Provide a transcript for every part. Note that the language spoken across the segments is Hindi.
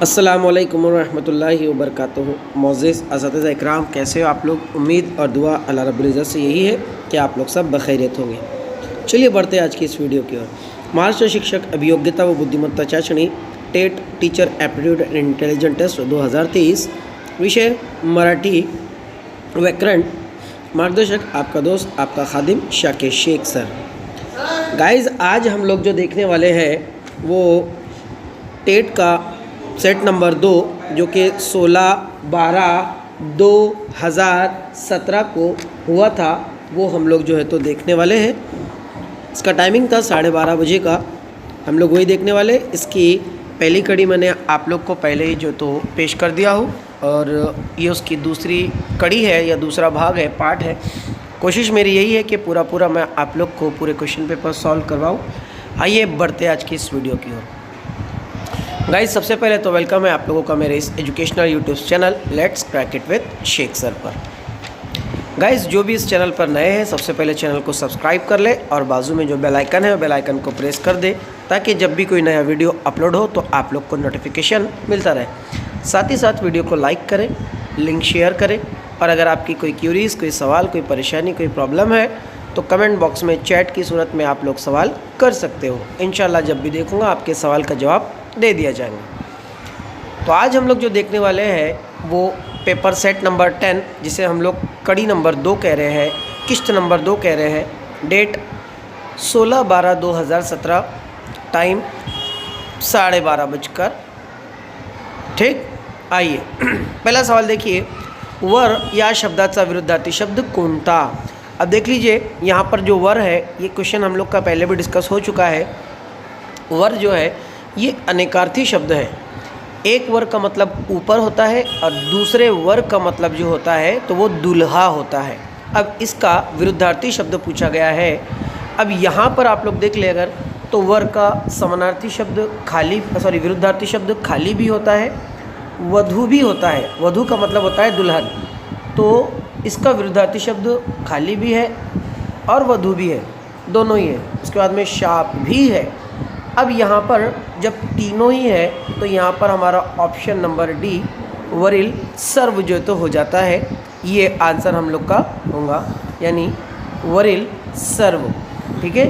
अस्सलामुअलैकुम रहमतुल्लाहि व बरकातुहू। मोअज़्ज़िज़ असातिज़ा इकराम, कैसे हो आप लोग। उम्मीद और दुआ अल्लाह रब्बुल इज़्ज़त से यही है कि आप लोग सब बखैरियत होंगे। चलिए बढ़ते हैं आज की इस वीडियो की ओर। महाराष्ट्र शिक्षक अभियोग्यता व बुद्धिमत्ता चाचणी TET teacher aptitude and intelligent test 2023, विषय मराठी व्याकरण। मार्गदर्शक आपका दोस्त आपका खादिम शाकिर शेख सर। गाइज़, आज हम लोग जो देखने वाले हैं वो टेट का सेट नंबर 2 जो कि 16/12/2017 को हुआ था, वो हम लोग जो है तो देखने वाले हैं। इसका टाइमिंग था 12:30 बजे का। हम लोग वही देखने वाले। इसकी पहली कड़ी मैंने आप लोग को पहले ही जो तो पेश कर दिया हूँ, और ये उसकी दूसरी कड़ी है या दूसरा भाग है, पार्ट है। कोशिश मेरी यही है कि पूरा मैं आप लोग को पूरे क्वेश्चन पेपर सॉल्व करवाऊँ। आइए बढ़ते आज की इस वीडियो की ओर। गाइज, सबसे पहले तो वेलकम है आप लोगों का मेरे इस educational YouTube channel let's crack it with Shaikh sir पर। गाइज, जो भी इस चैनल पर नए हैं, सबसे पहले चैनल को सब्सक्राइब कर ले और बाजू में जो बेल आइकन है, बेल आइकन को प्रेस कर दे, ताकि जब भी कोई नया वीडियो अपलोड हो तो आप लोग को नोटिफिकेशन मिलता रहे। साथ ही साथ वीडियो को लाइक करें, लिंक शेयर करें, और अगर आपकी कोई क्यूरीज, कोई सवाल, कोई परेशानी, कोई प्रॉब्लम है तो कमेंट बॉक्स में चैट की सूरत में आप लोग सवाल कर सकते हो। इंशाल्लाह जब भी देखूँगा आपके सवाल का जवाब दे दिया जाएगा। तो आज हम लोग जो देखने वाले हैं वो पेपर सेट नंबर 10, जिसे हम लोग कड़ी नंबर 2 कह रहे हैं, किस्त नंबर 2 कह रहे हैं। डेट 16/12/2017, टाइम 12:30 बजकर। ठीक, आइए पहला सवाल देखिए। वर या शब्दाचा विरुद्धार्थी शब्द कोणता। अब देख लीजिए, यहाँ पर जो वर है, ये क्वेश्चन हम लोग का पहले भी डिस्कस हो चुका है। वर जो है ये अनेकार्थी शब्द है। एक वर का मतलब ऊपर होता है और दूसरे वर का मतलब जो होता है तो वो दुल्हा होता है। अब इसका विरुद्धार्थी शब्द पूछा गया है। अब यहाँ पर आप लोग देख ले अगर, तो वर का समानार्थी शब्द विरुद्धार्थी शब्द खाली भी होता है, वधु भी होता है। वधु का मतलब होता है दुल्हन, तो इसका विरुद्धार्थी शब्द खाली भी है और वधु भी है, दोनों ही है। उसके बाद में शाप भी है। अब यहाँ पर जब तीनों ही है तो यहाँ पर हमारा ऑप्शन नंबर डी वरिल सर्व जो तो हो जाता है। ये आंसर हम लोग का होगा, यानी वरिल सर्व। ठीक है,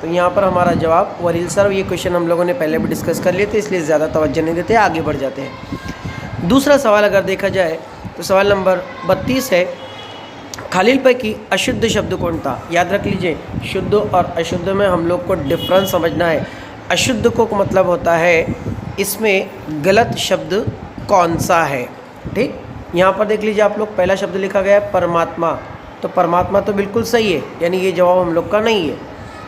तो यहाँ पर हमारा जवाब वरिल सर्व। ये क्वेश्चन हम लोगों ने पहले भी डिस्कस कर लिए थे, इसलिए ज़्यादा तवज्जो नहीं देते, आगे बढ़ जाते हैं। दूसरा सवाल अगर देखा जाए तो सवाल नंबर 32 है। खालीलपैकी अशुद्ध शब्द कोणता। याद रख लीजिए, शुद्ध और अशुद्ध में हम लोग को डिफरेंस समझना है। अशुद्ध को मतलब होता है इसमें गलत शब्द कौन सा है। ठीक, यहाँ पर देख लीजिए आप लोग, पहला शब्द लिखा गया है परमात्मा, तो परमात्मा तो बिल्कुल सही है, यानी ये जवाब हम लोग का नहीं है।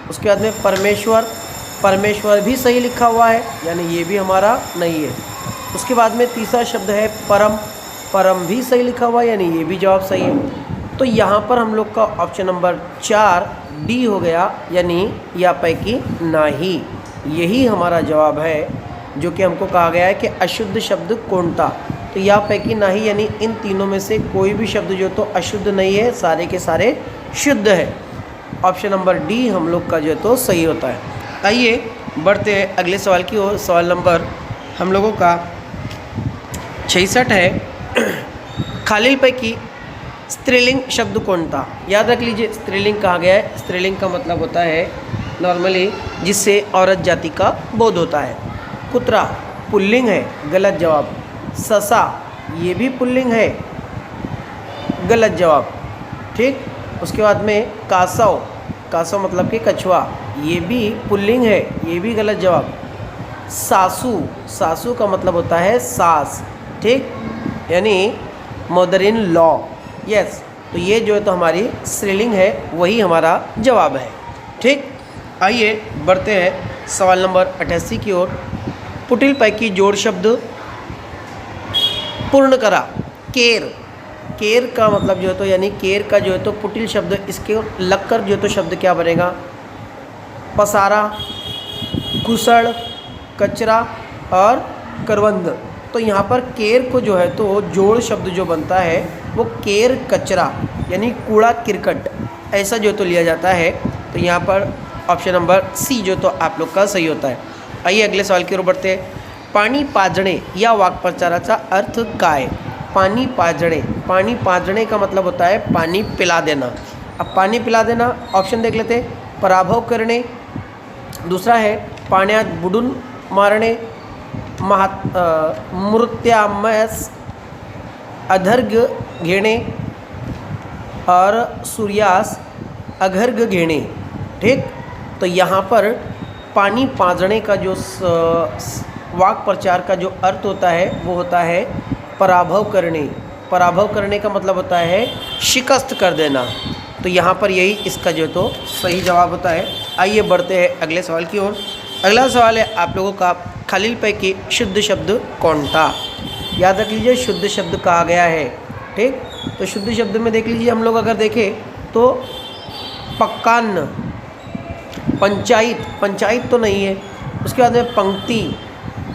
उसके बाद में परमेश्वर, परमेश्वर भी सही लिखा हुआ है, यानी ये भी हमारा नहीं है। उसके बाद में तीसरा शब्द है परम, परम भी सही लिखा हुआ है, यानी ये भी जवाब सही है। तो यहाँ पर हम लोग का ऑप्शन नंबर 4 डी हो गया, यानी या पैकी नाही। यही हमारा जवाब है, जो कि हमको कहा गया है कि अशुद्ध शब्द कोणता। तो या पैकी नाही, यानी इन तीनों में से कोई भी शब्द जो तो अशुद्ध नहीं है, सारे के सारे शुद्ध है। ऑप्शन नंबर डी हम लोग का जो तो सही होता है। आइए बढ़ते हैं अगले सवाल की ओर। सवाल नंबर हम लोगों का 66 है। खालीलपैकी स्त्रीलिंग शब्द कोणता। याद रख लीजिए, स्त्रीलिंग कहा गया है। स्त्रीलिंग का मतलब होता है नॉर्मली जिससे औरत जाति का बोध होता है। कुत्रा पुल्लिंग है, गलत जवाब। ससा ये भी पुल्लिंग है, गलत जवाब। ठीक, उसके बाद में कासव, कासव मतलब कि कछुआ, ये भी पुल्लिंग है, ये भी गलत जवाब। सासू, सासू का मतलब होता है सास। ठीक, यानी मदर इन लॉ। यस, तो ये जो है तो हमारी स्त्रीलिंग है, वही हमारा जवाब है। ठीक, आइए बढ़ते हैं सवाल नंबर 88 की ओर। पुटीलपैकी जोड़ शब्द पूर्ण करा। केर, केर का मतलब जो है तो, यानी केर का जो है तो पुटिल शब्द, इसके लगकर जो है तो शब्द क्या बनेगा, पसारा, कुसड़, कचरा और करवंद। तो यहाँ पर केर को जो है तो जोड़ शब्द जो बनता है वो केर कचरा, यानी कूड़ा किरकट, ऐसा जो तो लिया जाता है। तो यहाँ पर ऑप्शन नंबर सी जो तो आप लोग का सही होता है। आइए अगले सवाल की ओर बढ़ते हैं। पाणी पाजणे या वाक्प्रचाराचा अर्थ काय? पानी पाजणे, पानी पाजणे का मतलब होता है पानी पिला देना। अब पानी पिला देना ऑप्शन देख लेते, पराभव करणे, दूसरा है पाण्यात बुडून मारणे, मृत्यामयास अधर्घ्य घेणे और सूर्यास अघर्घ्य घेणे। ठीक, तो यहाँ पर पानी पाजणे का जो वाक् प्रचार का जो अर्थ होता है वो होता है पराभव करने। पराभव करने का मतलब होता है शिकस्त कर देना। तो यहाँ पर यही इसका जो तो सही जवाब होता है। आइए बढ़ते हैं अगले सवाल की ओर। अगला सवाल है आप लोगों का, खालीलपैकी शुद्ध शब्द कौनता? याद रख लीजिए शुद्ध शब्द कहा गया है। ठीक, तो शुद्ध शब्द में देख लीजिए हम लोग अगर देखें तो पक्कान्न, पंचायत, पंचायत तो नहीं है, उसके बाद में पंक्ति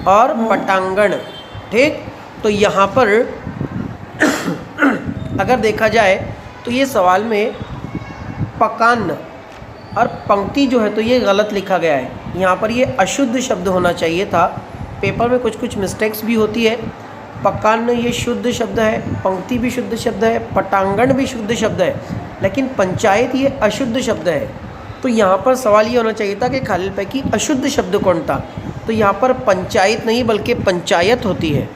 और पटांगण। ठीक, तो यहाँ पर अगर देखा जाए तो ये सवाल में पकान्न और पंक्ति जो है तो ये गलत लिखा गया है। यहाँ पर ये अशुद्ध शब्द होना चाहिए था। पेपर में कुछ कुछ मिस्टेक्स भी होती है। पकान्न ये शुद्ध शब्द है, पंक्ति भी शुद्ध शब्द है, पटांगण भी शुद्ध शब्द है, लेकिन पंचायत ये अशुद्ध शब्द है। तो यहाँ पर सवाल ये होना चाहिए था कि खालीलपैकी अशुद्ध शब्द कौन था? तो यहाँ पर पंचायत नहीं बल्कि पंचायत होती है।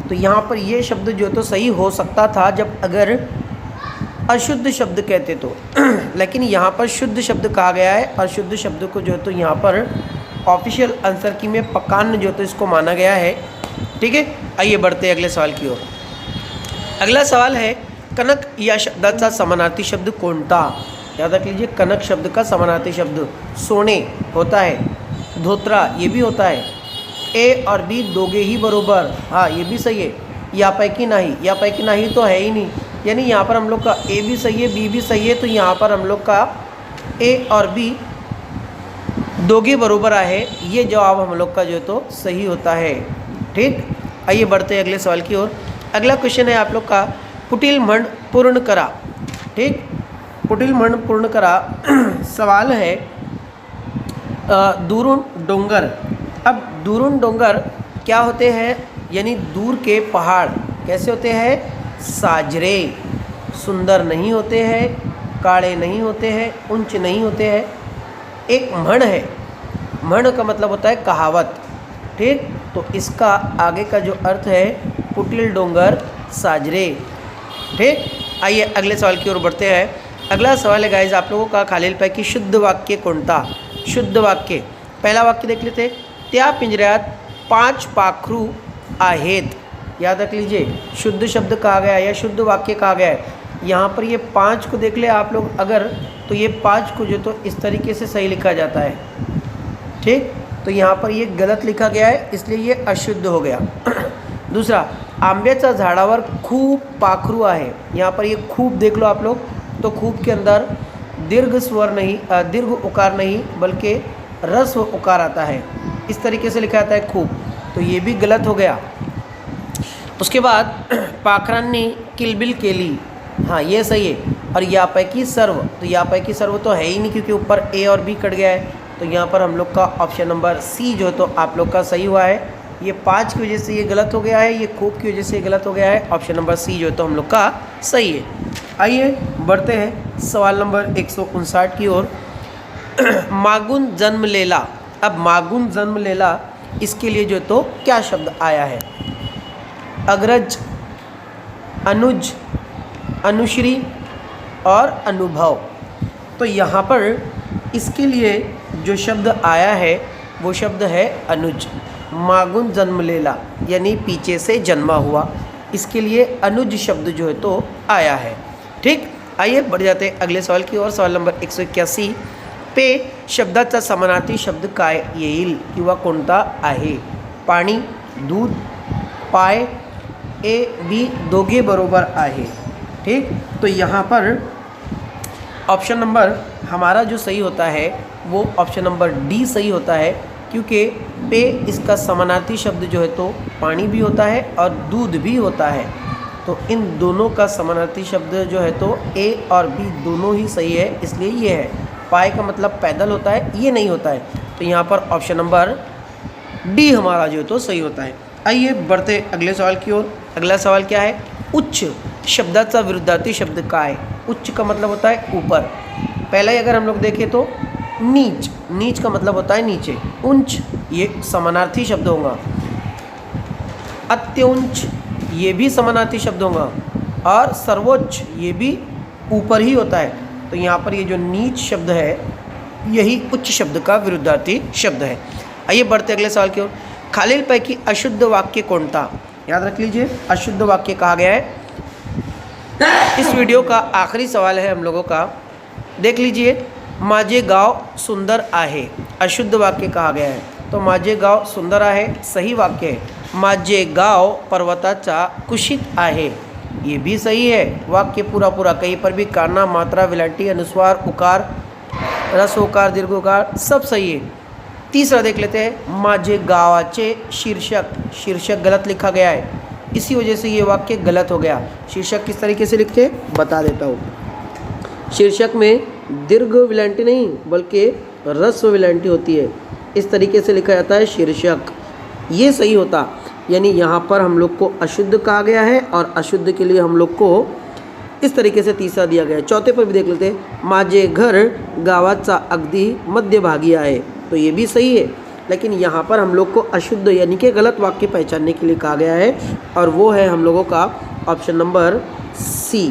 तो यहाँ पर ये शब्द जो तो सही हो सकता था जब अगर अशुद्ध शब्द कहते तो लेकिन यहाँ पर शुद्ध शब्द कहा गया है और शुद्ध शब्द को जो है तो यहाँ पर ऑफिशियल आंसर की में पकान्न जो तो इसको माना गया है। ठीक है, आइए बढ़ते हैं अगले सवाल की ओर। अगला सवाल है, कनक या शब्दाचा समानार्थी शब्द कोणता? याद रख लीजिए कनक शब्द का समानार्थी शब्द सोने होता है, धोत्रा ये भी होता है, ए और बी दोगे ही बरोबर, हाँ ये भी सही है, यापैकी नाही, यापैकी नाही तो है ही नहीं, यानी यहाँ पर हम लोग का ए भी सही है बी भी सही है, तो यहाँ पर हम लोग का ए और बी दोगे बरोबर आहे, ये जवाब हम लोग का जो तो सही होता है। ठीक, आइए बढ़ते हैं अगले सवाल की ओर। अगला क्वेश्चन है आप लोग का, पुटील म्हण पूर्ण करा। ठीक, पुटील म्हण पूर्ण करा सवाल है दूरून डोंगर। अब दूरून डोंगर क्या होते हैं? यानी दूर के पहाड़ कैसे होते हैं? साजरे, सुंदर नहीं होते हैं, काले नहीं होते हैं, ऊंच नहीं होते हैं। एक म्हण है, म्हण का मतलब होता है कहावत। ठीक, तो इसका आगे का जो अर्थ है पुटील डोंगर साजरे। ठीक, आइए अगले सवाल की ओर बढ़ते हैं। अगला सवाल है गाइज आप लोगों का, खालीलपैकी शुद्ध वाक्य कोणता? शुद्ध वाक्य, पहला वाक्य देख लेते, त्या पिंजऱ्यात 5 पाखरू आहेत। याद रख लीजिए शुद्ध शब्द कहा गया है या शुद्ध वाक्य कहा गया है। यहाँ पर ये 5 को देख ले आप लोग अगर, तो ये 5 को जो तो इस तरीके से सही लिखा जाता है। ठीक, तो यहाँ पर ये गलत लिखा गया है इसलिए ये अशुद्ध हो गया। दूसरा, आंब्याच्या झाडावर खूप पाखरू आहे। यहाँ पर ये खूब देख लो आप लोग, तो खूब के अंदर दीर्घ स्वर नहीं, दीर्घ उकार नहीं बल्कि रस्व उकार आता है, इस तरीके से लिखा जाता है खूब, तो ये भी गलत हो गया। उसके बाद पाखरांनी किलबिल केली, हाँ ये सही है। और यापैकी सर्व, तो यापैकी सर्व तो है ही नहीं क्योंकि ऊपर ए और बी कट गया है, तो यहाँ पर हम लोग का ऑप्शन नंबर सी जो तो आप लोग का सही हुआ है। ये 5 की वजह से ये गलत हो गया है, ये खूब की वजह से ये गलत हो गया है। ऑप्शन नंबर सी जो तो हम लोग का सही है। आइए बढ़ते हैं सवाल नंबर 159 की ओर। मागुन जन्म लेला। अब मागुन जन्म लेला इसके लिए जो तो क्या शब्द आया है? अग्रज, अनुज, अनुश्री और अनुभव। तो यहाँ पर इसके लिए जो शब्द आया है वो शब्द है अनुज। मागुन जन्म लेला यानी पीछे से जन्मा हुआ, इसके लिए अनुज शब्द जो है तो आया है। ठीक, आइए बढ़ जाते हैं अगले सवाल की ओर। सवाल नंबर 181 पे शब्दाचा समानार्थी शब्द काय येईल किंवा कोणता आहे? पाणी, दूध, पाय, ए बी दोघे बरोबर आहे। ठीक, तो यहाँ पर ऑप्शन नंबर हमारा जो सही होता है वो ऑप्शन नंबर डी सही होता है, क्योंकि पे इसका समानार्थी शब्द जो है तो पानी भी होता है और दूध भी होता है, तो इन दोनों का समानार्थी शब्द जो है तो ए और बी दोनों ही सही है, इसलिए ये है। पाए का मतलब पैदल होता है, ये नहीं होता है, तो यहाँ पर ऑप्शन नंबर डी हमारा जो तो सही होता है। आइए बढ़ते अगले सवाल की ओर। अगला सवाल क्या है? उच्च शब्दाचा विरुद्धार्थी शब्द काय? उच्च का मतलब होता है ऊपर। पहले ही अगर हम लोग देखें तो नीच, नीच का मतलब होता है नीचे। उच्च ये समानार्थी शब्द होगा। अत्युच्च ये भी समानार्थी शब्द होगा। और सर्वोच्च ये भी ऊपर ही होता है। तो यहाँ पर ये जो नीच शब्द है यही उच्च शब्द का विरुद्धार्थी शब्द है। आइए बढ़ते अगले सवाल की ओर। खालीलपैकी अशुद्ध वाक्य कोणता? याद रख लीजिए, अशुद्ध वाक्य कहा गया है। इस वीडियो का आखिरी सवाल है हम लोगों का। देख लीजिए, माझे गाव सुंदर आहे, अशुद्ध वाक्य कहा गया है। तो माझे गाव सुंदर आहे सही वाक्य है। माझे गाव पर्वताचा कुशीत आहे, ये भी सही है। वाक्य पूरा पूरा, कहीं पर भी काना, मात्रा, विलांटी, अनुस्वार, उकार, रस उकार, दीर्घ उकार सब सही है। तीसरा देख लेते हैं, माझे गावाचे शीर्षक, शीर्षक गलत लिखा गया है, इसी वजह से ये वाक्य गलत हो गया। शीर्षक किस तरीके से लिखते हैं बता देता हूँ। शीर्षक में दीर्घ विलांटी नहीं बल्कि रस्व विलांटी होती है, इस तरीके से लिखा जाता है शीर्षक, ये सही होता। यानी यहाँ पर हम लोग को अशुद्ध कहा गया है और अशुद्ध के लिए हम लोग को इस तरीके से तीसरा दिया गया है। चौथे पर भी देख लेते हैं, माझे घर गावाचा अगदी मध्यभागी आहे, तो ये भी सही है। लेकिन यहाँ पर हम लोग को अशुद्ध यानी कि गलत वाक्य पहचानने के लिए कहा गया है और वो है हम लोगों का ऑप्शन नंबर सी।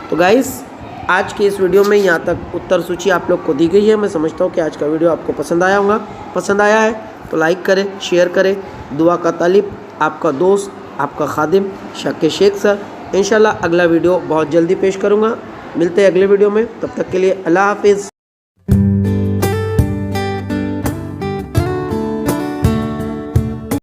तो गाइस, आज के इस वीडियो में यहाँ तक उत्तर सूची आप लोग को दी गई है। मैं समझता हूँ कि आज का वीडियो आपको पसंद आया होगा। पसंद आया है तो लाइक करें, शेयर करें। दुआ का तालिब, आपका दोस्त, आपका खादिम शाकिर शेख सर। इंशाल्लाह अगला वीडियो बहुत जल्दी पेश करूँगा। मिलते हैं अगले वीडियो में, तब तक के लिए अल्लाह हाफिज़।